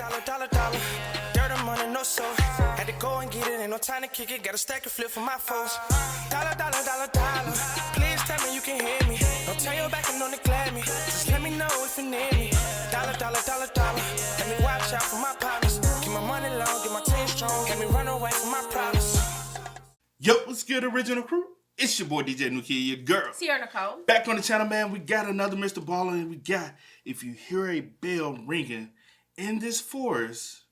dollar. Dirt and money, no soul. Had to go and get it, ain't no time to kick it. Got a stack of flip for my foes. Dollar. Please tell me you can hear me. Don't turn your back and don't neglect me. Just let me know if you need me. Dollar. Let me watch out for my partners. Keep my money long, get my team strong. Let me run away from my problems. Yo, what's good, original crew? It's your boy DJ Nuki, your girl. Sierra Nicole. Back on the channel, man. We got another Mr. Ballen, and we got, if you hear a bell ringing in this forest.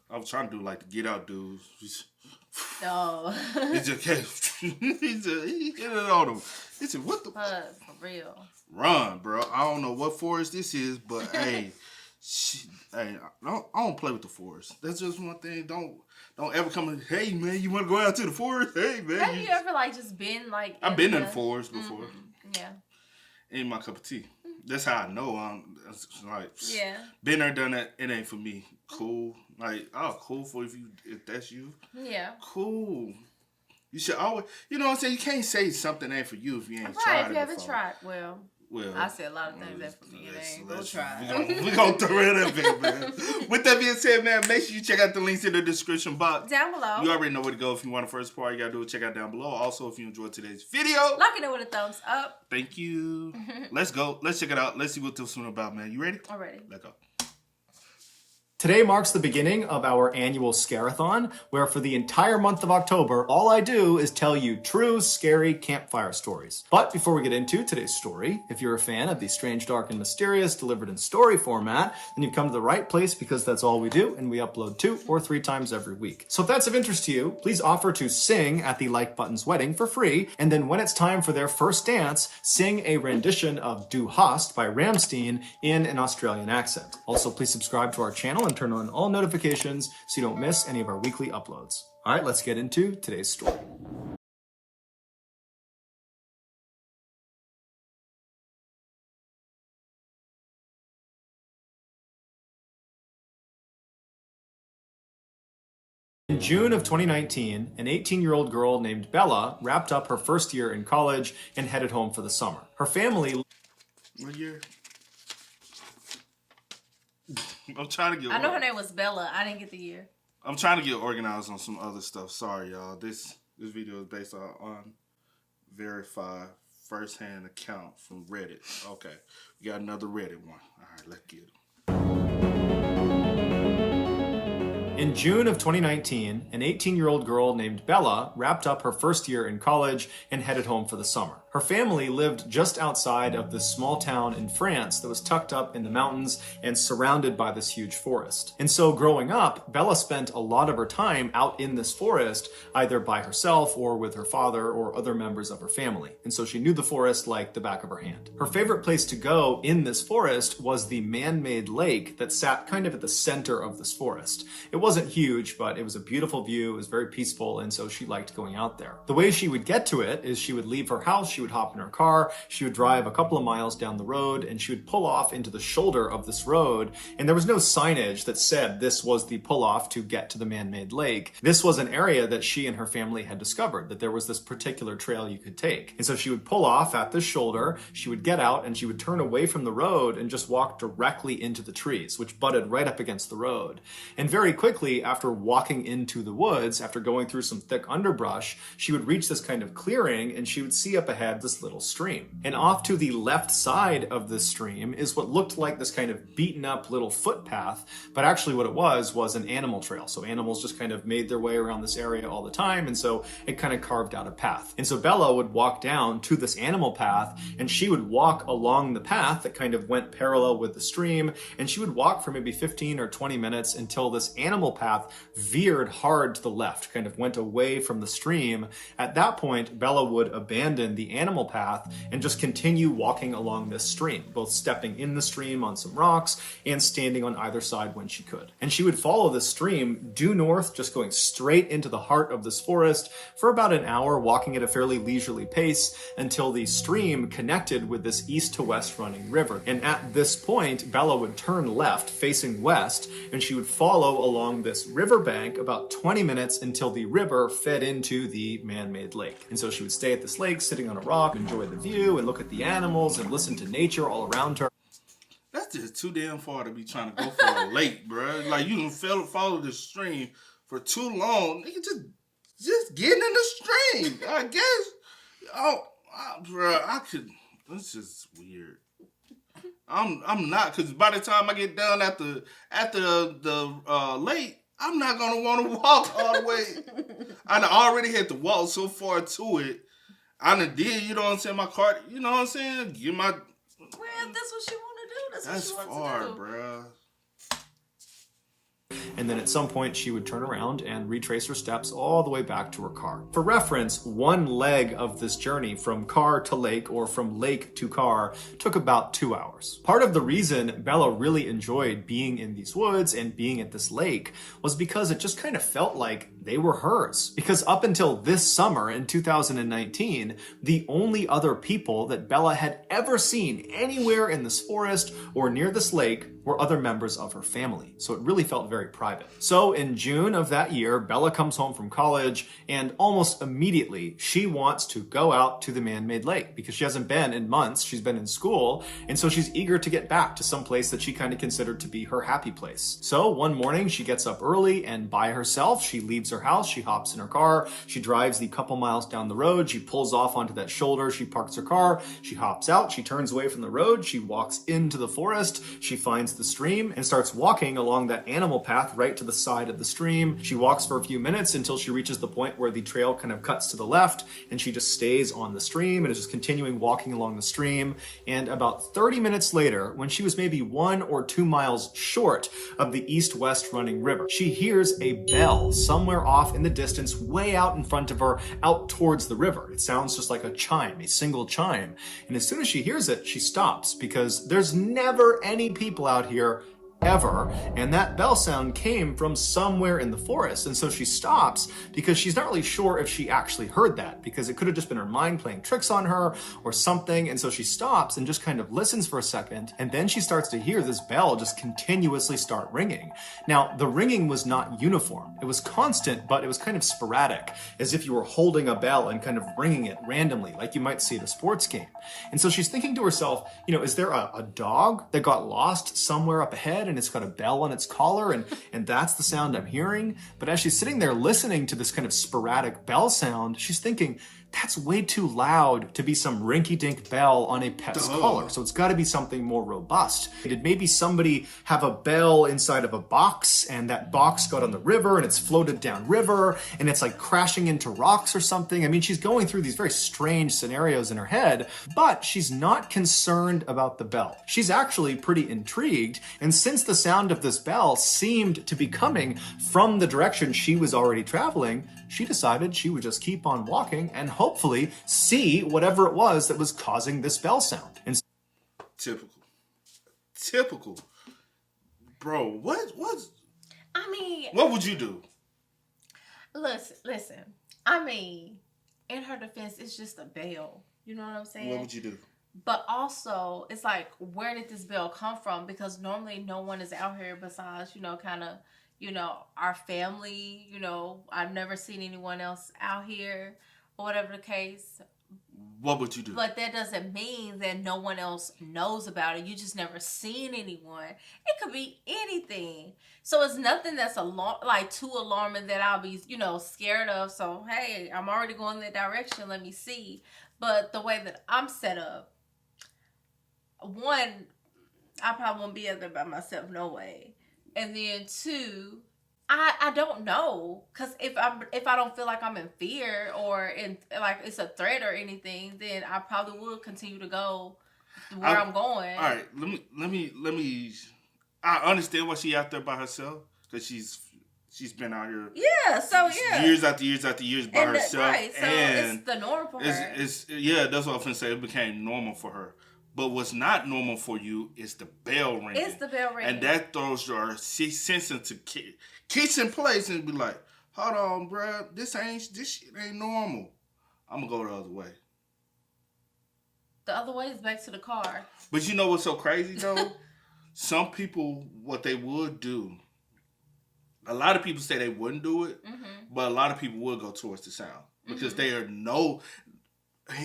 I was trying to do like the Get Out dudes. Oh. He just came. He hit it on him. He said, "What the?" For real. Run, bro. I don't know what forest this is, but hey, I don't play with the forest. That's just one thing. Don't ever come in. Hey, man, you want to go out to the forest? Hey, man. Have you ever just been like? I've been in the forest before. Mm-hmm. Yeah. Ain't my cup of tea. That's how I know like. Yeah. Been there, done that. It ain't for me. Cool. Like, cool for if that's you. Yeah. Cool. You should always, you know what I'm saying? You can't say something ain't for you if you ain't tried it if you haven't before. tried. Well, I said a lot of things that for me. It ain't. Go try. We're going to throw it up here, man. With that being said, man, make sure you check out the links in the description box. Down below. You already know where to go if you want the first part. You got to do it. Check out down below. Also, if you enjoyed today's video, lock it in with a thumbs up. Thank you. Let's go. Let's check it out. Let's see what this one's about, man. You ready? I'm ready. Let's go. Today marks the beginning of our annual Scarathon, where for the entire month of October, all I do is tell you true, scary campfire stories. But before we get into today's story, if you're a fan of the strange, dark, and mysterious delivered in story format, then you've come to the right place because that's all we do, and we upload 2 or 3 times every week. So if that's of interest to you, please offer to sing at the Like Button's wedding for free, and then when it's time for their first dance, sing a rendition of Du Hast by Rammstein in an Australian accent. Also, please subscribe to our channel and turn on all notifications so you don't miss any of our weekly uploads. All right, let's get into today's story. In June of 2019, an 18-year-old girl named Bella wrapped up her first year in college and headed home for the summer. Her family... What year? I'm trying to get... I know her name was Bella. I didn't get the year. I'm trying to get organized on some other stuff. Sorry, y'all. This video is based on verified first-hand account from Reddit. Okay. We got another Reddit one. All right, let's get it. In June of 2019, an 18-year-old girl named Bella wrapped up her first year in college and headed home for the summer. Her family lived just outside of this small town in France that was tucked up in the mountains and surrounded by this huge forest. And so growing up, Bella spent a lot of her time out in this forest, either by herself or with her father or other members of her family. And so she knew the forest like the back of her hand. Her favorite place to go in this forest was the man-made lake that sat kind of at the center of this forest. It wasn't huge, but it was a beautiful view, it was very peaceful, and so she liked going out there. The way she would get to it is she would leave her house, she would hop in her car, she would drive a couple of miles down the road, and she would pull off into the shoulder of this road, and there was no signage that said this was the pull-off to get to the man-made lake. This was an area that she and her family had discovered, that there was this particular trail you could take. And so she would pull off at this shoulder, she would get out, and she would turn away from the road and just walk directly into the trees, which butted right up against the road. And very quickly, after walking into the woods, after going through some thick underbrush, she would reach this kind of clearing and she would see up ahead this little stream. And off to the left side of this stream is what looked like this kind of beaten up little footpath, but actually what it was an animal trail. So animals just kind of made their way around this area all the time, and so it kind of carved out a path. And so Bella would walk down to this animal path, and she would walk along the path that kind of went parallel with the stream, and she would walk for maybe 15 or 20 minutes until this animal path veered hard to the left, kind of went away from the stream. At that point, Bella would abandon the animal path and just continue walking along this stream, both stepping in the stream on some rocks and standing on either side when she could. And she would follow this stream due north, just going straight into the heart of this forest for about an hour, walking at a fairly leisurely pace until the stream connected with this east to west running river. And at this point, Bella would turn left, facing west, and she would follow along this riverbank about 20 minutes until the river fed into the man-made lake. And so she would stay at this lake, sitting on a rock, enjoy the view, and look at the animals and listen to nature all around her. That's just too damn far to be trying to go for a lake, bro. Like, you can follow the stream for too long. Nigga, just get in the stream, I guess. Bro, I could. It's just weird. I'm not, because by the time I get down at the lake, I'm not gonna want to walk all the way. I already had to walk so far to it. I done did, you know what I'm saying, my cart, you know what I'm saying? Get my... Well, that's what you want to do. That's what you want far, to do. Bruh. And then at some point she would turn around and retrace her steps all the way back to her car. For reference, one leg of this journey from car to lake or from lake to car took about 2 hours. Part of the reason Bella really enjoyed being in these woods and being at this lake was because it just kind of felt like they were hers. Because up until this summer in 2019, the only other people that Bella had ever seen anywhere in this forest or near this lake were other members of her family. So it really felt very private. So in June of that year, Bella comes home from college, and almost immediately she wants to go out to the man-made lake because she hasn't been in months. She's been in school, and so she's eager to get back to some place that she kind of considered to be her happy place. So one morning she gets up early, and by herself she leaves her house, she hops in her car, she drives the couple miles down the road, she pulls off onto that shoulder, she parks her car, she hops out, she turns away from the road, she walks into the forest, she finds the stream and starts walking along that animal path right to the side of the stream. She walks for a few minutes until she reaches the point where the trail kind of cuts to the left, and she just stays on the stream and is just continuing walking along the stream. And about 30 minutes later, when she was maybe 1 or 2 miles short of the east-west running river, she hears a bell somewhere off in the distance, way out in front of her, out towards the river. It sounds just like a chime, a single chime. And as soon as she hears it, she stops because there's never any people out here ever, and that bell sound came from somewhere in the forest. And so she stops because she's not really sure if she actually heard that, because it could have just been her mind playing tricks on her or something. And so she stops and just kind of listens for a second, and then she starts to hear this bell just continuously start ringing. Now, the ringing was not uniform. It was constant, but it was kind of sporadic, as if you were holding a bell and kind of ringing it randomly, like you might see at a sports game. And so she's thinking to herself, you know, is there a dog that got lost somewhere up ahead and it's got a bell on its collar, and that's the sound I'm hearing? But as she's sitting there listening to this kind of sporadic bell sound, she's thinking, that's way too loud to be some rinky-dink bell on a pet's collar. So it's got to be something more robust. Did maybe somebody have a bell inside of a box, and that box got on the river and it's floated down river and it's like crashing into rocks or something? I mean, she's going through these very strange scenarios in her head, but she's not concerned about the bell. She's actually pretty intrigued. And since the sound of this bell seemed to be coming from the direction she was already traveling, she decided she would just keep on walking and hopefully see whatever it was that was causing this bell sound. And Typical. Bro, what would you do? Listen. I mean, in her defense, it's just a bell. You know what I'm saying? What would you do? But also, it's like, where did this bell come from? Because normally no one is out here besides, kind of, our family. I've never seen anyone else out here or whatever the case. What would you do? But that doesn't mean that no one else knows about it. You just never seen anyone. It could be anything. So it's nothing that's too alarming that I'll be, scared of. So, hey, I'm already going that direction. Let me see. But the way that I'm set up, one, I probably won't be out there by myself, no way. And then two, I don't know, because if I don't feel like I'm in fear or in like it's a threat or anything, then I probably will continue to go where I'm going. All right, let me. I understand why she out there by herself, because she's been out here. Yeah, so yeah. Years after years by herself. Right, so and it's the norm for her. Yeah, that's what I was going to say. It became normal for her. But what's not normal for you is the bell ringing. It's the bell ringing. And that throws your sense into kicks in place and be like, hold on, bruh, this shit ain't normal. I'm going to go the other way. The other way is back to the car. But you know what's so crazy, though? Some people, what they would do, a lot of people say they wouldn't do it, but a lot of people would go towards the sound. Because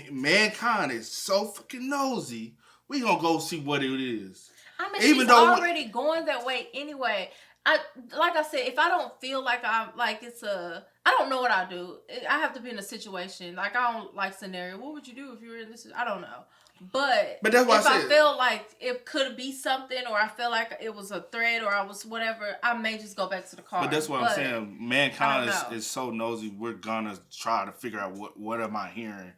mankind is so fucking nosy. We gonna go see what it is. I mean, Even she's though already going that way anyway. Like I said, if I don't feel like I don't know what I do. I have to be in a situation. Like, I don't like scenario. What would you do if you were in this? I don't know. But that's why if I feel like it could be something, or I feel like it was a threat, or I was whatever, I may just go back to the car. But that's what I'm saying. Mankind is so nosy. We're gonna try to figure out what am I hearing,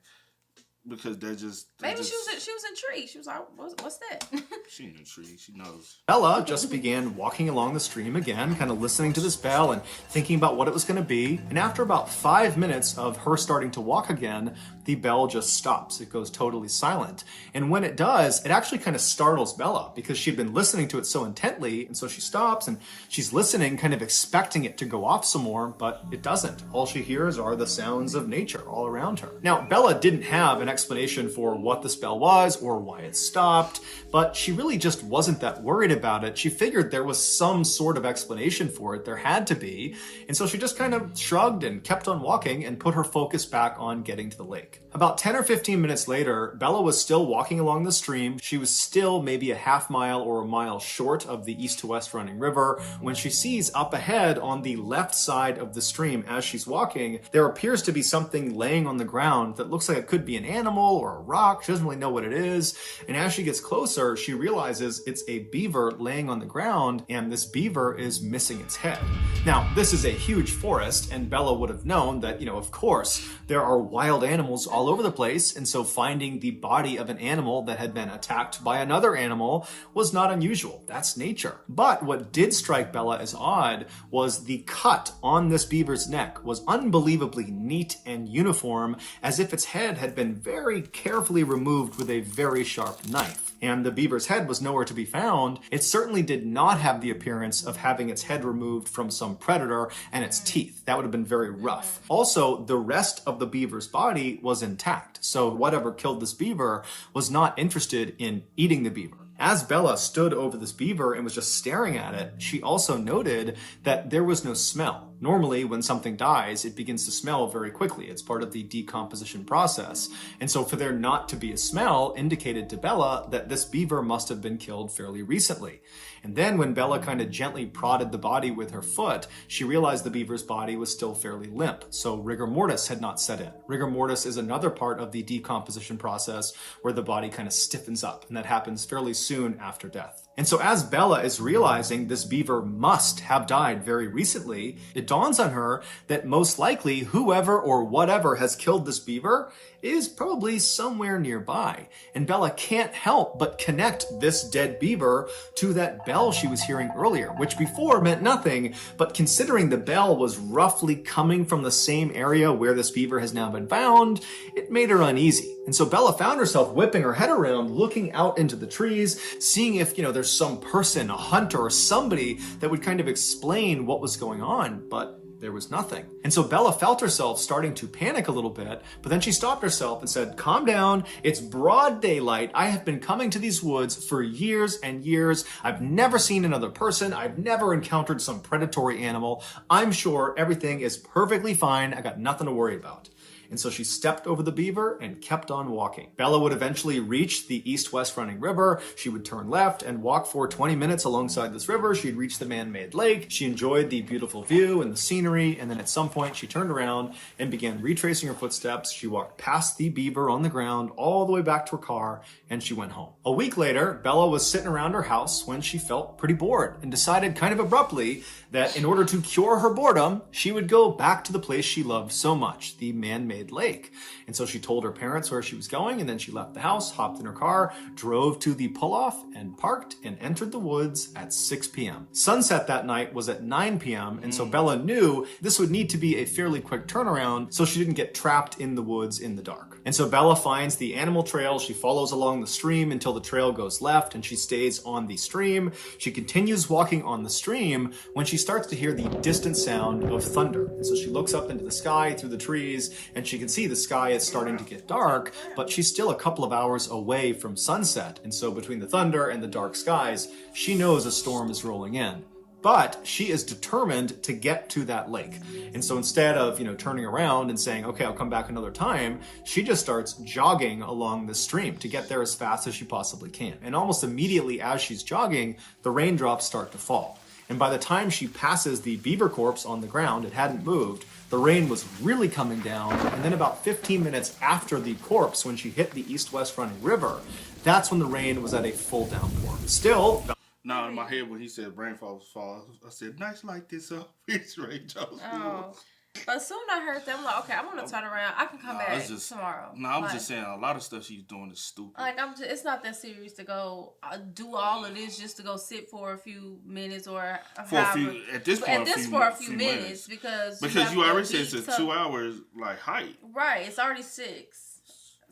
because they're just maybe she was intrigued. She was like, "What's that?" She knew tree. She knows. Bella just began walking along the stream again, kind of listening to this bell and thinking about what it was going to be. And after about 5 minutes of her starting to walk again, the bell just stops. It goes totally silent. And when it does, it actually kind of startles Bella, because she'd been listening to it so intently. And so she stops and she's listening, kind of expecting it to go off some more, but it doesn't. All she hears are the sounds of nature all around her. Now, Bella didn't have an explanation for what the spell was or why it stopped, but she really just wasn't that worried about it. She figured there was some sort of explanation for it. There had to be. And so she just kind of shrugged and kept on walking and put her focus back on getting to the lake. About 10 or 15 minutes later, Bella was still walking along the stream. She was still maybe a half mile or a mile short of the east to west running river when she sees up ahead on the left side of the stream as she's walking, there appears to be something laying on the ground that looks like it could be an animal or a rock. She doesn't really know what it is. And as she gets closer, she realizes it's a beaver laying on the ground, and this beaver is missing its head. Now, this is a huge forest, and Bella would have known that, of course, there are wild animals all over the place, and so finding the body of an animal that had been attacked by another animal was not unusual. That's nature. But what did strike Bella as odd was the cut on this beaver's neck was unbelievably neat and uniform, as if its head had been very carefully removed with a very sharp knife. And the beaver's head was nowhere to be found. It certainly did not have the appearance of having its head removed from some predator and its teeth. That would have been very rough. Also, the rest of the beaver's body was intact. So whatever killed this beaver was not interested in eating the beaver. As Bella stood over this beaver and was just staring at it, she also noted that there was no smell. Normally, when something dies, it begins to smell very quickly. It's part of the decomposition process. And so for there not to be a smell indicated to Bella that this beaver must have been killed fairly recently. And then when Bella kind of gently prodded the body with her foot, she realized the beaver's body was still fairly limp. So rigor mortis had not set in. Rigor mortis is another part of the decomposition process where the body kind of stiffens up, and that happens fairly soon after death. And so as Bella is realizing this beaver must have died very recently, it dawns on her that most likely whoever or whatever has killed this beaver is probably somewhere nearby. And Bella can't help but connect this dead beaver to that bell she was hearing earlier, which before meant nothing, but considering the bell was roughly coming from the same area where this beaver has now been found, it made her uneasy. And so Bella found herself whipping her head around, looking out into the trees, seeing if, there's some person, a hunter or somebody that would kind of explain what was going on, but there was nothing. And so Bella felt herself starting to panic a little bit, but then she stopped herself and said, "Calm down. It's broad daylight. I have been coming to these woods for years and years. I've never seen another person. I've never encountered some predatory animal. I'm sure everything is perfectly fine. I got nothing to worry about." And so she stepped over the beaver and kept on walking. Bella would eventually reach the east-west running river. She would turn left and walk for 20 minutes alongside this river. She'd reach the man-made lake. She enjoyed the beautiful view and the scenery. And then at some point she turned around and began retracing her footsteps. She walked past the beaver on the ground all the way back to her car, and she went home. A week later, Bella was sitting around her house when she felt pretty bored and decided kind of abruptly that in order to cure her boredom, she would go back to the place she loved so much, the man-made lake. And so she told her parents where she was going, and then she left the house, hopped in her car, drove to the pull-off and parked and entered the woods at 6 p.m. Sunset that night was at 9 p.m. And so Bella knew this would need to be a fairly quick turnaround so she didn't get trapped in the woods in the dark. And so Bella finds the animal trail. She follows along the stream until the trail goes left and she stays on the stream. She continues walking on the stream when she starts to hear the distant sound of thunder. And so she looks up into the sky through the trees and she can see the sky is starting to get dark, but she's still a couple of hours away from sunset. And so between the thunder and the dark skies, she knows a storm is rolling in. But she is determined to get to that lake. And so instead of, turning around and saying, okay, I'll come back another time, she just starts jogging along the stream to get there as fast as she possibly can. And almost immediately as she's jogging, the raindrops start to fall. And by the time she passes the beaver corpse on the ground, it hadn't moved, the rain was really coming down. And then about 15 minutes after the corpse, when she hit the east-west running river, that's when the rain was at a full downpour. Still... Now in my head when he said rainfall was fall, I said nights like this, it's raindrops. Oh, but soon I heard them like, okay, I'm gonna turn around. I can come back tomorrow. No, I'm just saying a lot of stuff she's doing is stupid. Like it's not that serious to go do all of this just to go sit for a few minutes or for a few minutes because you already said it's a 2 hours like hike. Right, it's already 6.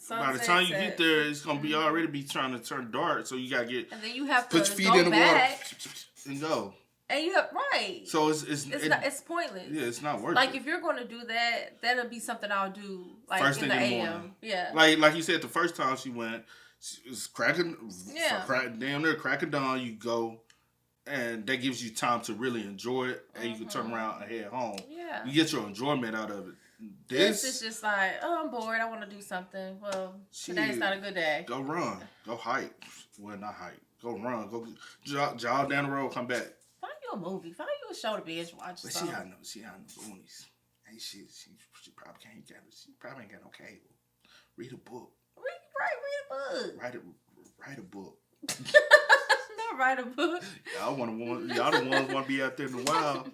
By the time you get there, it's gonna be already be trying to turn dark, so you gotta get and then you have to put your feet go in the back water and go. And you have right. So it's pointless. Yeah, it's not worth it. Like if you're going to do that, that'll be something I'll do like first in thing the in the AM. morning. Yeah. Like you said, the first time she went, she was cracking. Yeah. Damn near cracking dawn. You go, and that gives you time to really enjoy it, and you can turn around and head home. Yeah. You get your enjoyment out of it. This is just like, oh, I'm bored. I want to do something. Well, today's not a good day. Go run. Go hike. Well, not hike. Go run. Go jog down the road. Come back. Find you a movie. Find you a show to binge watch. But she had no movies. Ain't she probably can't get. She probably ain't got no cable. Read a book. Read a book. Write a book. Not write a book. Y'all the ones want to be out there in the wild.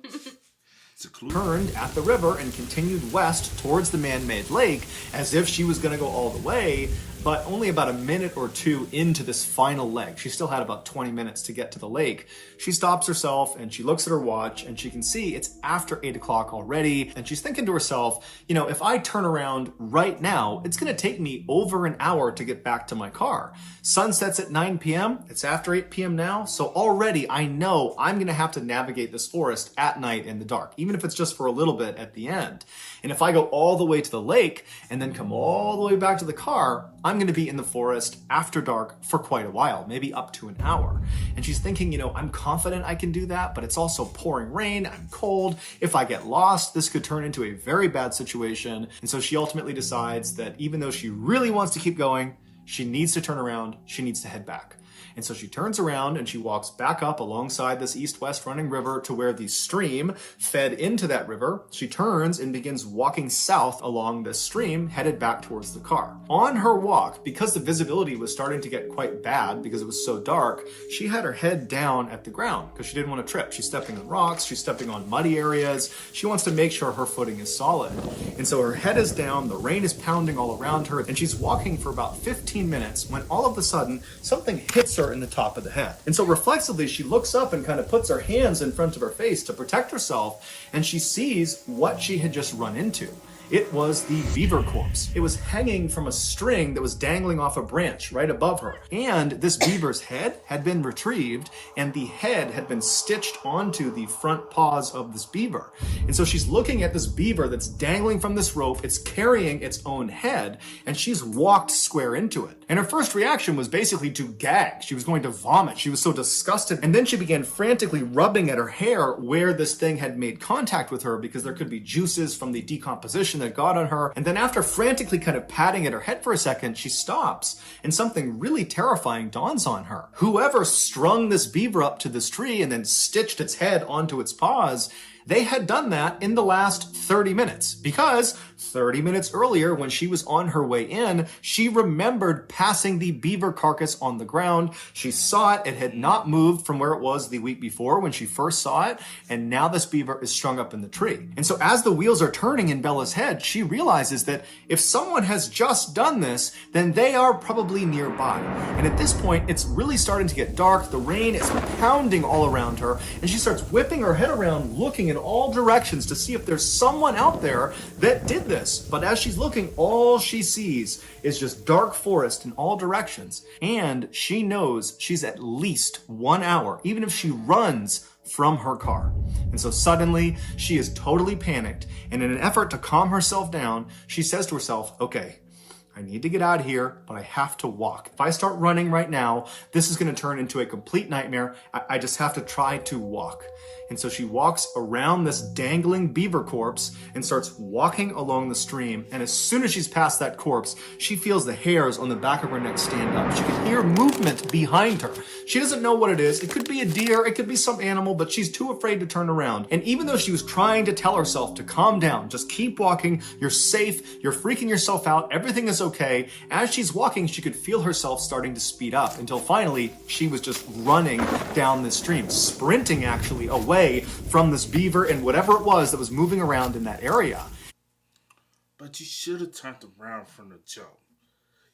Turned at the river and continued west towards the man-made lake as if she was going to go all the way, but only about a minute or two into this final leg. She still had about 20 minutes to get to the lake. She stops herself and she looks at her watch and she can see it's after 8 o'clock already. And she's thinking to herself, if I turn around right now, it's going to take me over an hour to get back to my car. Sun sets at 9 p.m. It's after 8 p.m. now. So already I know I'm going to have to navigate this forest at night in the dark, even if it's just for a little bit at the end. And if I go all the way to the lake and then come all the way back to the car, I'm going to be in the forest after dark for quite a while, maybe up to an hour. And she's thinking, I'm confident I can do that, but it's also pouring rain, I'm cold. If I get lost, this could turn into a very bad situation. And so she ultimately decides that even though she really wants to keep going, she needs to turn around, she needs to head back. And so she turns around and she walks back up alongside this east-west running river to where the stream fed into that river. She turns and begins walking south along this stream, headed back towards the car. On her walk, because the visibility was starting to get quite bad because it was so dark, she had her head down at the ground because she didn't want to trip. She's stepping on rocks, she's stepping on muddy areas. She wants to make sure her footing is solid. And so her head is down, the rain is pounding all around her, and she's walking for about 15 minutes when all of a sudden something hits her in the top of the head. And so reflexively, she looks up and kind of puts her hands in front of her face to protect herself, and she sees what she had just run into. It was the beaver corpse. It was hanging from a string that was dangling off a branch right above her. And this beaver's head had been retrieved, and the head had been stitched onto the front paws of this beaver. And so she's looking at this beaver that's dangling from this rope. It's carrying its own head, and she's walked square into it. And her first reaction was basically to gag. She was going to vomit. She was so disgusted. And then she began frantically rubbing at her hair where this thing had made contact with her because there could be juices from the decomposition that got on her. And then after frantically kind of patting at her head for a second, she stops and something really terrifying dawns on her. Whoever strung this beaver up to this tree and then stitched its head onto its paws, they had done that in the last 30 minutes because 30 minutes earlier when she was on her way in, she remembered passing the beaver carcass on the ground. She saw it. It had not moved from where it was the week before when she first saw it. And now this beaver is strung up in the tree. And so as the wheels are turning in Bella's head, she realizes that if someone has just done this, then they are probably nearby. And at this point, it's really starting to get dark. The rain is pounding all around her. And she starts whipping her head around, looking in all directions to see if there's someone out there that did this. But as she's looking, all she sees is just dark forest in all directions. And she knows she's at least 1 hour, even if she runs from her car. And so suddenly she is totally panicked. And in an effort to calm herself down, she says to herself, okay, I need to get out of here, but I have to walk. If I start running right now, this is going to turn into a complete nightmare. I just have to try to walk. And so she walks around this dangling beaver corpse and starts walking along the stream. And as soon as she's past that corpse, she feels the hairs on the back of her neck stand up. She can hear movement behind her. She doesn't know what it is. It could be a deer, it could be some animal, but she's too afraid to turn around. And even though she was trying to tell herself to calm down, just keep walking, you're safe, you're freaking yourself out, everything is okay, as she's walking, she could feel herself starting to speed up until finally she was just running down the stream, sprinting actually away from this beaver and whatever it was that was moving around in that area. But you should have turned around from the jump.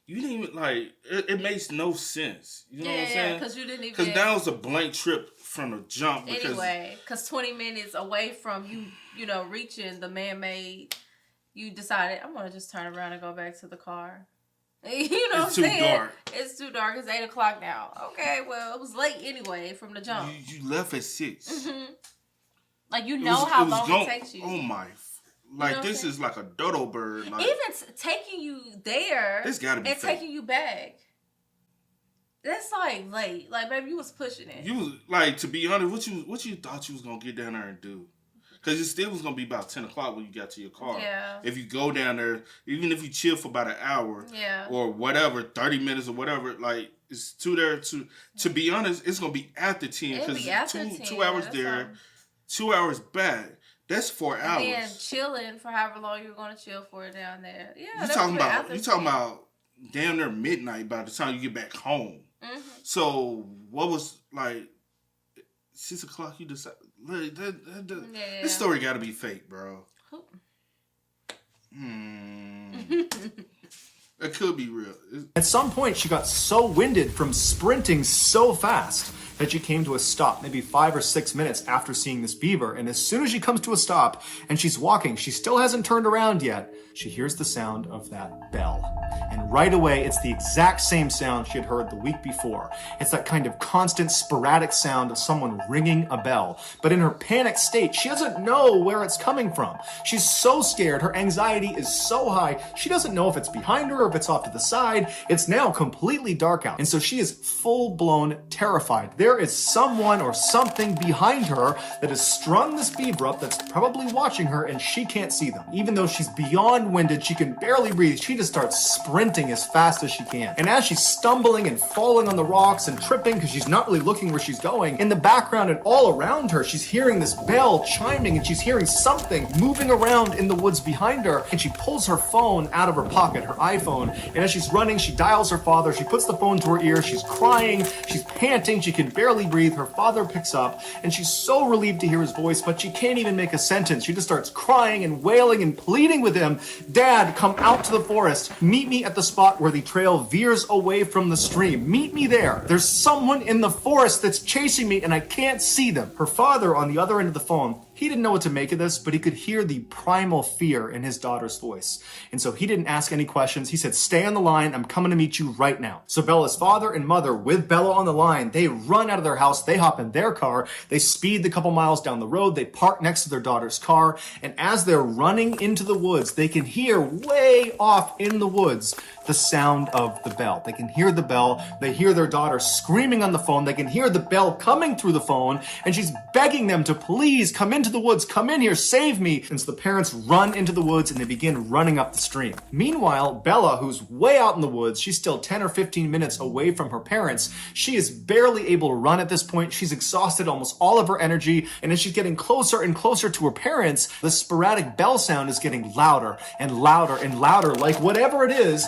You didn't even, like, it makes no sense. You know what I'm saying? Yeah, because you didn't even... Because that was a blank trip from the jump. Anyway, because 20 minutes away from you know, reaching the man-made, you decided, I'm going to just turn around and go back to the car. You know what I'm saying? It's too dark. It's too dark. It's 8 o'clock now. Okay, well, it was late anyway from the jump. You left at 6. Mm-hmm. Like, you know how long it takes you. Oh, my... Like, this is like a dodo bird. Like, even taking you there this gotta be and fake. taking you back. That's like late. Like, baby, you was pushing it. You was, like, to be honest, what you thought you was going to get down there and do? Because it still was going to be about 10 o'clock when you got to your car. Yeah. If you go down there, even if you chill for about an hour or whatever, 30 minutes or whatever, like, it's to be honest, it's going to be after 10. Because 2 hours there, 2 hours back. That's 4 hours. And then chilling for however long you were going to chill for down there. Yeah, you talking about damn near midnight by the time you get back home. Mm-hmm. So what was like 6 o'clock? You decided this story got to be fake, bro. It could be real. At some point, she got so winded from sprinting so fast that she came to a stop, maybe 5 or 6 minutes after seeing this beaver. And as soon as she comes to a stop and she's walking, she still hasn't turned around yet, she hears the sound of that bell. And right away, it's the exact same sound she had heard the week before. It's that kind of constant, sporadic sound of someone ringing a bell. But in her panic state, she doesn't know where it's coming from. She's so scared. Her anxiety is so high. She doesn't know if it's behind her or if it's off to the side. It's now completely dark out. And so she is full-blown terrified. There is someone or something behind her that has strung this beaver up that's probably watching her, and she can't see them. Even though she's beyond winded, she can barely breathe, she just starts sprinting as fast as she can. And as she's stumbling and falling on the rocks and tripping because she's not really looking where she's going, in the background and all around her, she's hearing this bell chiming and she's hearing something moving around in the woods behind her. And she pulls her phone out of her pocket, her iPhone, and as she's running, she dials her father. She puts the phone to her ear. She's crying. She's panting. She can barely breathe. Her father picks up and she's so relieved to hear his voice, but she can't even make a sentence. She just starts crying and wailing and pleading with him. Dad, come out to the forest. Meet me at the spot where the trail veers away from the stream. Meet me there. There's someone in the forest that's chasing me and I can't see them. Her father on the other end of the phone, he didn't know what to make of this, but he could hear the primal fear in his daughter's voice. And so he didn't ask any questions. He said, stay on the line. I'm coming to meet you right now. So Bella's father and mother, with Bella on the line, they run out of their house. They hop in their car. They speed the couple miles down the road. They park next to their daughter's car. And as they're running into the woods, they can hear way off in the woods the sound of the bell. They can hear the bell. They hear their daughter screaming on the phone. They can hear the bell coming through the phone. And she's begging them to please come into the woods. Come in here. Save me. And so the parents run into the woods and they begin running up the stream. Meanwhile, Bella, who's way out in the woods, she's still 10 or 15 minutes away from her parents. She is barely able to run at this point. She's exhausted almost all of her energy. And as she's getting closer and closer to her parents, the sporadic bell sound is getting louder and louder and louder. Like whatever it is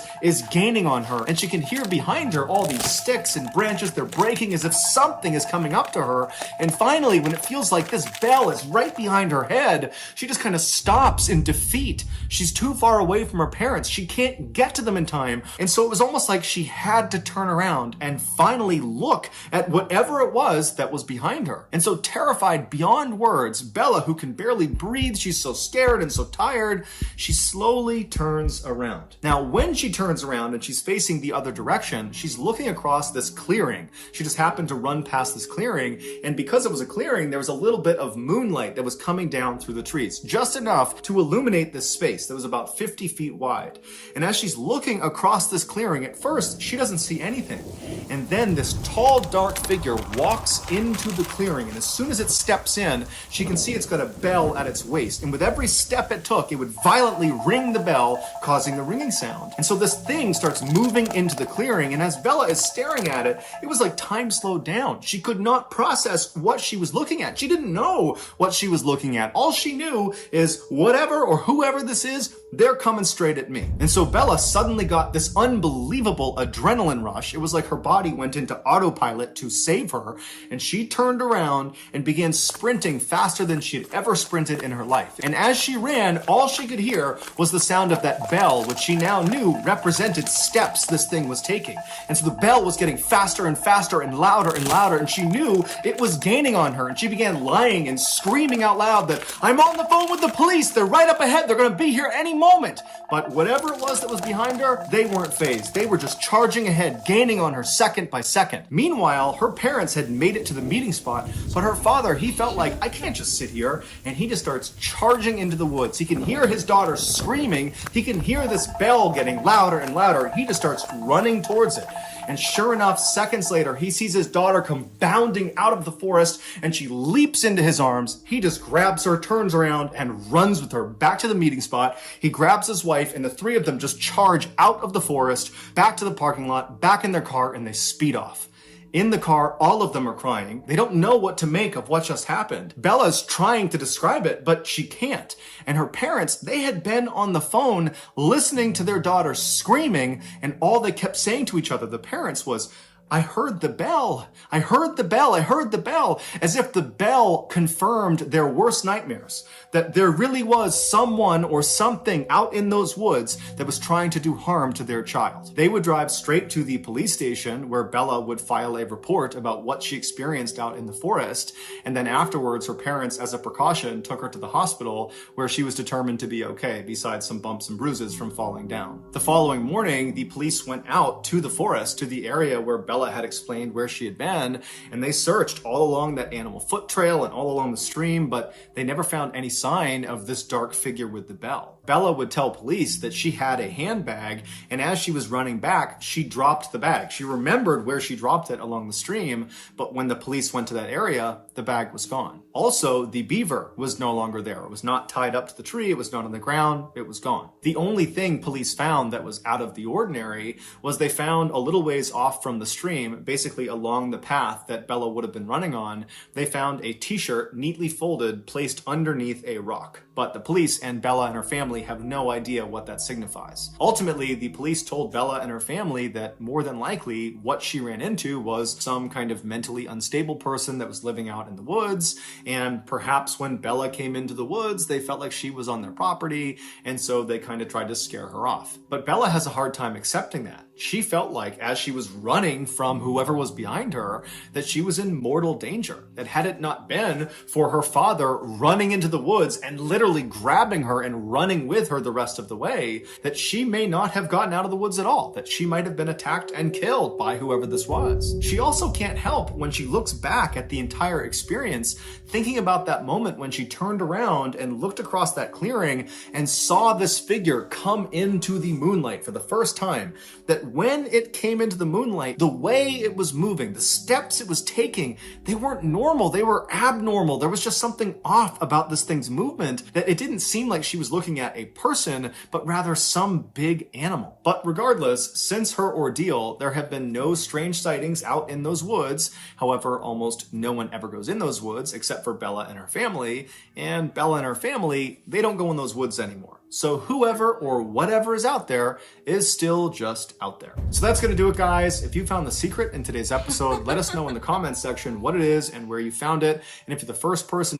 gaining on her. And she can hear behind her all these sticks and branches. They're breaking as if something is coming up to her. And finally, when it feels like this bell is right behind her head, she just kind of stops in defeat. She's too far away from her parents. She can't get to them in time. And so it was almost like she had to turn around and finally look at whatever it was that was behind her. And so terrified beyond words, Bella, who can barely breathe, she's so scared and so tired, she slowly turns around. Now, when she turns turns around and she's facing the other direction. She's looking across this clearing. She just happened to run past this clearing, and because it was a clearing, there was a little bit of moonlight that was coming down through the trees, just enough to illuminate this space that was about 50 feet wide. And as she's looking across this clearing, at first, she doesn't see anything. And then this tall, dark figure walks into the clearing, and as soon as it steps in, she can see it's got a bell at its waist. And with every step it took, it would violently ring the bell, causing the ringing sound. And so this thing starts moving into the clearing, and as Bella is staring at it, it was like time slowed down. She could not process what she was looking at. She didn't know what she was looking at. All she knew is whatever or whoever this is, they're coming straight at me. And so Bella suddenly got this unbelievable adrenaline rush. It was like her body went into autopilot to save her, and she turned around and began sprinting faster than she had ever sprinted in her life. And as she ran, all she could hear was the sound of that bell, which she now knew represented steps this thing was taking. And so the bell was getting faster and faster and louder, and she knew it was gaining on her, and she began lying and screaming out loud that, "I'm on the phone with the police, they're right up ahead, they're gonna be here any moment." But whatever it was that was behind her, they weren't fazed. They were just charging ahead, gaining on her second by second. Meanwhile, her parents had made it to the meeting spot, but her father, he felt like, I can't just sit here, and he just starts charging into the woods. He can hear his daughter screaming, he can hear this bell getting louder and louder, he just starts running towards it. And sure enough, seconds later, he sees his daughter come bounding out of the forest, and she leaps into his arms. He just grabs her, turns around, and runs with her back to the meeting spot. He grabs his wife, and the three of them just charge out of the forest, back to the parking lot, back in their car, and they speed off. In the car, all of them are crying. They don't know what to make of what just happened. Bella's trying to describe it, but she can't. And her parents, they had been on the phone listening to their daughter screaming, and all they kept saying to each other, the parents, was, "I heard the bell. I heard the bell. I heard the bell," as if the bell confirmed their worst nightmares, that there really was someone or something out in those woods that was trying to do harm to their child. They would drive straight to the police station where Bella would file a report about what she experienced out in the forest, and then afterwards her parents, as a precaution, took her to the hospital where she was determined to be okay, besides some bumps and bruises from falling down. The following morning, the police went out to the forest, to the area where Bella had explained where she had been, and they searched all along that animal foot trail and all along the stream, but they never found any sign of this dark figure with the bell. Bella would tell police that she had a handbag, and as she was running back, she dropped the bag. She remembered where she dropped it along the stream, but when the police went to that area, the bag was gone. Also, the beaver was no longer there. It was not tied up to the tree, it was not on the ground, it was gone. The only thing police found that was out of the ordinary was they found a little ways off from the stream, basically along the path that Bella would have been running on, they found a t-shirt neatly folded, placed underneath a rock. But the police and Bella and her family have no idea what that signifies. Ultimately, the police told Bella and her family that more than likely what she ran into was some kind of mentally unstable person that was living out in the woods, and perhaps when Bella came into the woods, they felt like she was on their property, and so they kind of tried to scare her off. But Bella has a hard time accepting that. She felt like, as she was running from whoever was behind her, that she was in mortal danger. That had it not been for her father running into the woods and literally grabbing her and running with her the rest of the way, that she may not have gotten out of the woods at all, that she might have been attacked and killed by whoever this was. She also can't help, when she looks back at the entire experience, thinking about that moment when she turned around and looked across that clearing and saw this figure come into the moonlight for the first time, that when it came into the moonlight, the way it was moving, the steps it was taking, they weren't normal, they were abnormal. There was just something off about this thing's movement, that it didn't seem like she was looking at a person, but rather some big animal. But regardless, since her ordeal, there have been no strange sightings out in those woods. However, almost no one ever goes in those woods except for Bella and her family, and Bella and her family, they don't go in those woods anymore. So whoever or whatever is out there is still just out there. So that's going to do it, guys. If you found the secret in today's episode, let us know in the comments section what it is and where you found it. And if you're the first person...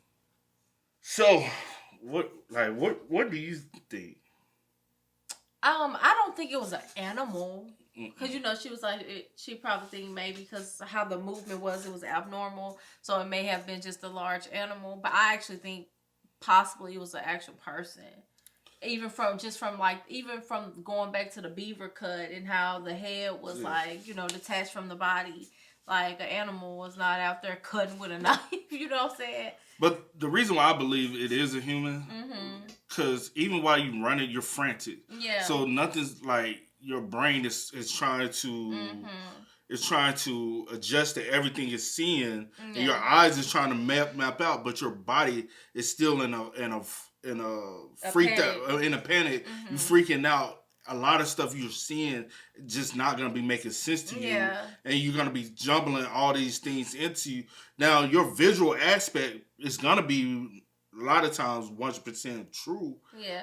So, what do you think? I don't think it was an animal. Because, you know, she was like, she probably think maybe because how the movement was, it was abnormal. So it may have been just a large animal. But I actually think possibly it was an actual person. Even from going back to the beaver cut and how the head was like, detached from the body. Like an animal was not out there cutting with a knife. You know what I'm saying? But the reason why I believe it is a human, because even while you run it, you're frantic. Yeah. So nothing's like your brain is trying to adjust to everything it's seeing, and your eyes is trying to map out, but your body is still in a freaked out, in a panic. You freaking out. A lot of stuff you're seeing just not going to be making sense to you. And you're going to be jumbling all these things into you. Now, your visual aspect is going to be a lot of times 100% true.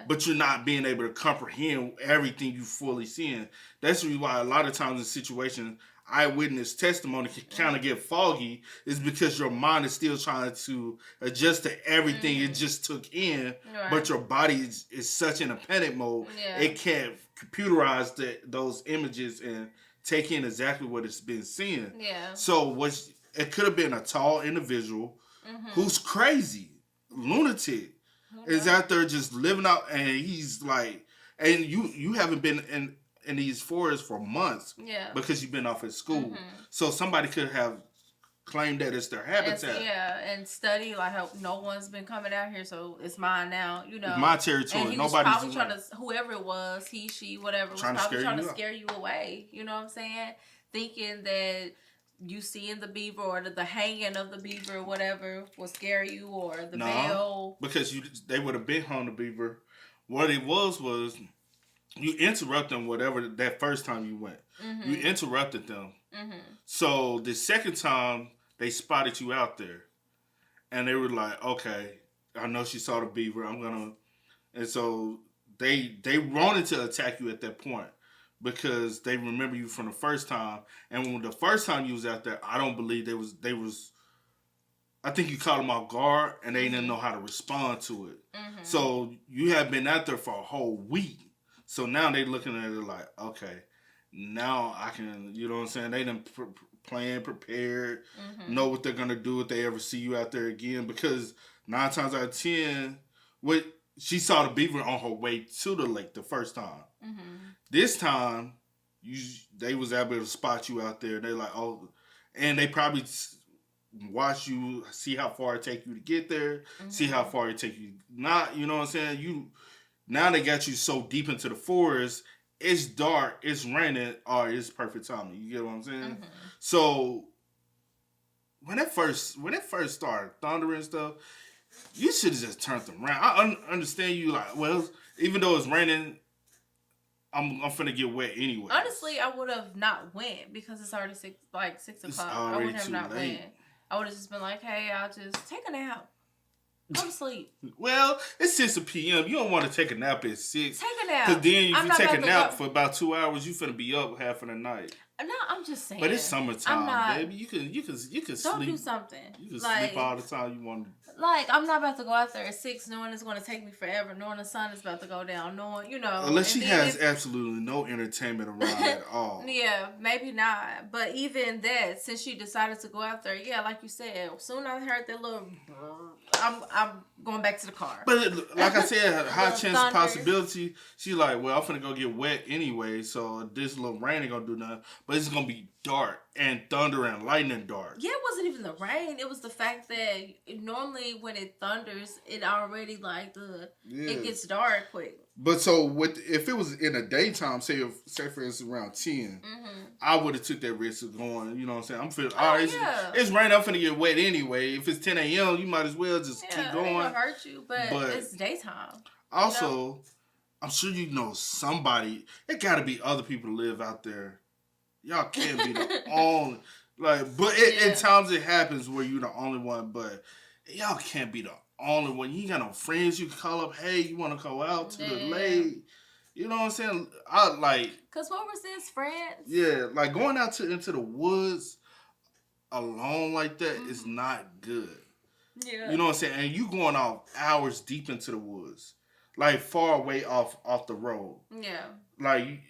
But you're not being able to comprehend everything you fully seeing. That's why a lot of times in situations, eyewitness testimony can kind of get foggy, is because your mind is still trying to adjust to everything it just took in, but your body is such in a panic mode, it can't computerize those images and take in exactly what it's been seeing. So it could have been a tall individual who's crazy, lunatic, is out there just living out, and he's like, and you haven't been in these forests for months because you've been off at school. So somebody could have claimed that it's their habitat. And study like how no one's been coming out here, so it's mine now. It's my territory. And he Nobody's was probably trying to, whoever it was, he, she, whatever, was probably trying to scare you away. You know what I'm saying? Thinking that you seeing the beaver or the hanging of the beaver or whatever will scare you, or the veil. Because they would have been hung the beaver. What it was you interrupt them whatever that first time you went. You interrupted them. So the second time they spotted you out there, and they were like, okay, I know she saw the beaver, and so they wanted to attack you at that point because they remember you from the first time. And when the first time you was out there, I don't believe I think you caught them off guard and they didn't know how to respond to it. So you have been out there for a whole week. So now they looking at it like, okay, now I can, you know what I'm saying? They done prepared, know what they're going to do if they ever see you out there again. Because 9 times out of 10, she saw the beaver on her way to the lake the first time. This time, they was able to spot you out there. They like, oh, and they probably watch you, see how far it take you to get there, see how far it take you not, you know what I'm saying? Now they got you so deep into the forest, it's dark, it's raining, or it's perfect timing. You get what I'm saying? So when it first started thundering and stuff, you should have just turned them around. I understand you like, well, even though it's raining, I'm finna get wet anyway. Honestly, I would have not went because it's already 6 o'clock. I would have not went. I would have just been like, hey, I'll just take a nap. Go to sleep. Well, it's 6 p.m. You don't want to take a nap at 6. Take a nap. Because then if you take a nap for about 2 hours, you finna be up half of the night. No, I'm just saying. But it's summertime, baby. You can sleep. Don't do something. You can sleep all the time you want. Like, I'm not about to go out there at 6 knowing it's going to take me forever, knowing the sun is about to go down, knowing, Unless she has absolutely no entertainment around at all. Yeah, maybe not. But even that, since she decided to go out there, yeah, like you said, soon I heard that little, I'm going back to the car. But like I said, high chance possibility, she's like, well, I'm finna go get wet anyway, so this little rain ain't gonna do nothing. But it's gonna be dark and thunder and lightning dark. Yeah, it wasn't even the rain. It was the fact that normally when it thunders, it already it gets dark quick. But so if it was in the daytime, say for instance around 10, I would have took that risk of going. You know what I'm saying? I'm feeling it's raining. I'm finna get wet anyway. If it's 10 a.m., you might as well just keep going. It ain't gonna hurt you, but it's daytime. Also, I'm sure you know somebody. It got to be other people who live out there. Y'all can't be the only, but in times it happens where you're the only one, but y'all can't be the only one. You ain't got no friends you can call up, hey, you want to go out to the lake? You know what I'm saying? Because what was this, friends? Yeah, like going out into the woods alone like that is not good. Yeah. You know what I'm saying? And you going off hours deep into the woods, like far away off the road. Yeah. Like,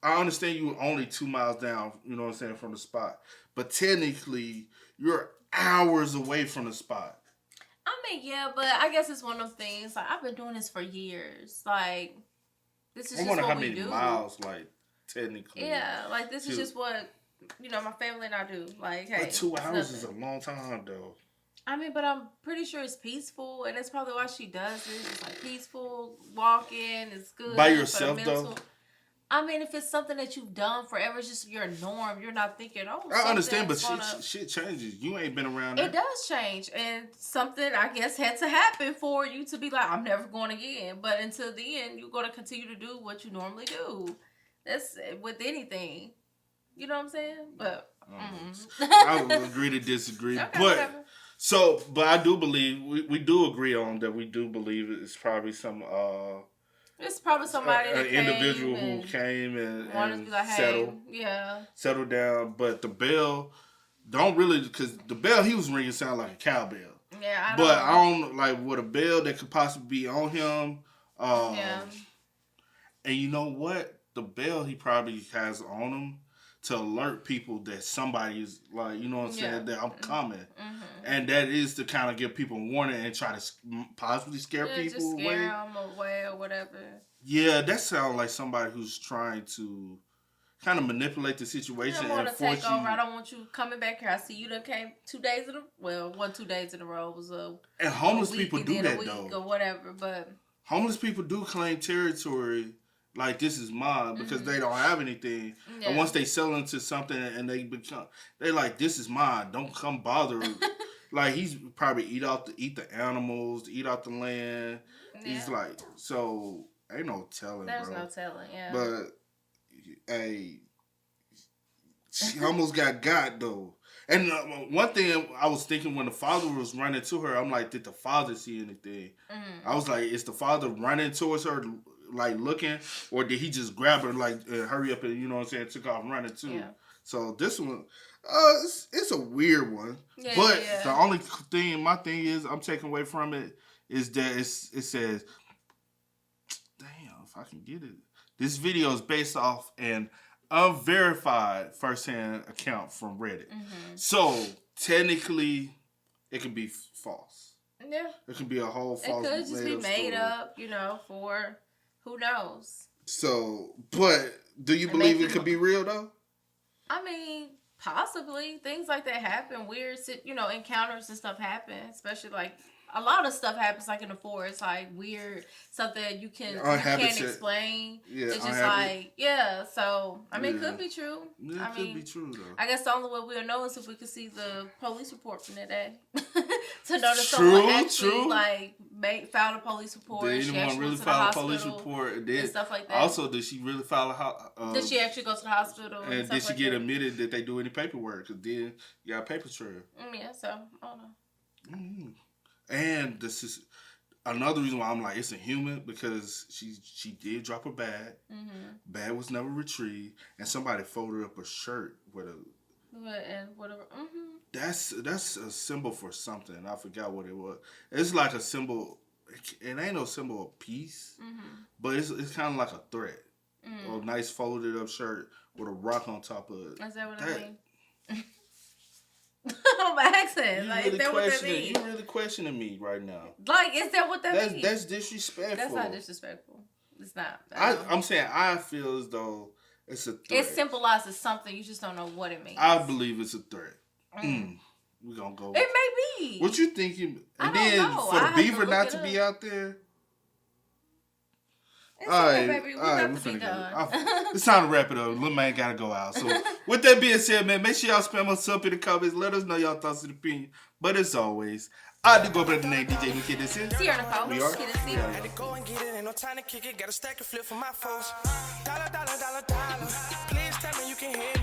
I understand you were only 2 miles down, you know what I'm saying, from the spot. But technically, you're hours away from the spot. I mean, yeah, but I guess it's one of those things. Like, I've been doing this for years. Like, this is I just wonder what how we many do. miles, like, technically. Yeah, like, this is just what, my family and I do. Like, hey. But 2 hours nothing. is a long time, though. I mean, but I'm pretty sure it's peaceful, and that's probably why she does it. It's like peaceful, walking, it's good. By for the yourself, mental. though? I mean, if it's something that you've done forever, it's just your norm. You're not thinking, oh, I understand, but something's shit changes. You ain't been around It that. does change, and something, I guess, had to happen for you to be like, I'm never going again. But until the end, you're going to continue to do what you normally do. That's with anything. You know what I'm saying? But I would agree to disagree. Okay, but whatever. but I do believe, we do agree on that. We do believe it's probably some... It's probably somebody that individual who came and be like, settled, settled down. But the bell don't really, because the bell he was ringing sound like a cowbell. Yeah, I don't like what a bell that could possibly be on him. And you know what? The bell he probably has on him to alert people that somebody is like, you know what I'm saying, that I'm coming. Mm-hmm. And that is to kind of give people a warning and try to possibly scare people just away. Scare them away or whatever. Yeah, that sounds like somebody who's trying to kind of manipulate the situation I want and to force take you. over. I don't want you coming back here. I see you done came 2 days in a 2 days in a row. It was and homeless a week people and do then that a week though. or whatever. But homeless people do claim territory. Like, this is mine, because they don't have anything. Yeah. And once they sell into something and they like, this is mine. Don't come bother. Like, he's probably eat the animals, eat out the land. Yeah. He's like, so ain't no telling, There's bro. no telling, yeah. But, hey, she almost got though. And one thing I was thinking when the father was running to her, I'm like, did the father see anything? I was like, is the father running towards her, like looking, or did he just grab her, like, hurry up and, you know what I'm saying, took off running too? Yeah. So this one, it's a weird one. Yeah, but the only thing, my thing is, I'm taking away from it is that it says, damn, if I can get it. This video is based off an unverified first-hand account from Reddit. Mm-hmm. So technically, it could be false. Yeah. It could be a whole false. It could just be made up, for who knows. So, but do you believe it could be real though? I mean, possibly. Things like that happen. Weird, encounters and stuff happen. Especially like a lot of stuff happens like in the forest, like weird stuff that you can't explain. Yeah, it's just like, so I mean, it could be true. Yeah, it could be true though. I guess the only way we'll know is if we could see the police report from that day to know that someone actually filed a police report. Did anyone really file a police report? And stuff like that. Also, did she really file a did she actually go to the hospital? And did she get admitted that they do any paperwork? Because then you got a paper trail. Yeah, so I don't know. Mm-hmm. And this is another reason why I'm like, it's inhuman, because she did drop a bag. Mm-hmm. Bag was never retrieved, and somebody folded up a shirt with a. And whatever. Mm-hmm. That's a symbol for something. I forgot what it was. It's like a symbol. It ain't no symbol of peace, but it's kind of like a threat. A nice folded up shirt with a rock on top of it. Is that what I mean? I'm asking. Like, is that what that means? You're really questioning me right now. Like, is that what that means? That's disrespectful. That's not disrespectful. It's not. I'm saying I feel as though it's a threat. It symbolizes something. You just don't know what it means. I believe it's a threat. We're going to go. It may be. What you think? And then for the beaver not to be out there. All right, we're finna go. It's time to wrap it up. Little man gotta go out. So with that being said, man, make sure y'all spam us up in the comments. Let us know y'all thoughts and opinions. But as always, I do go by the name DJ McKiddance. We are. Had to go and get it, ain't no time to kick it. Got a stack of flip for my folks. Dollar. Please tell me you can hear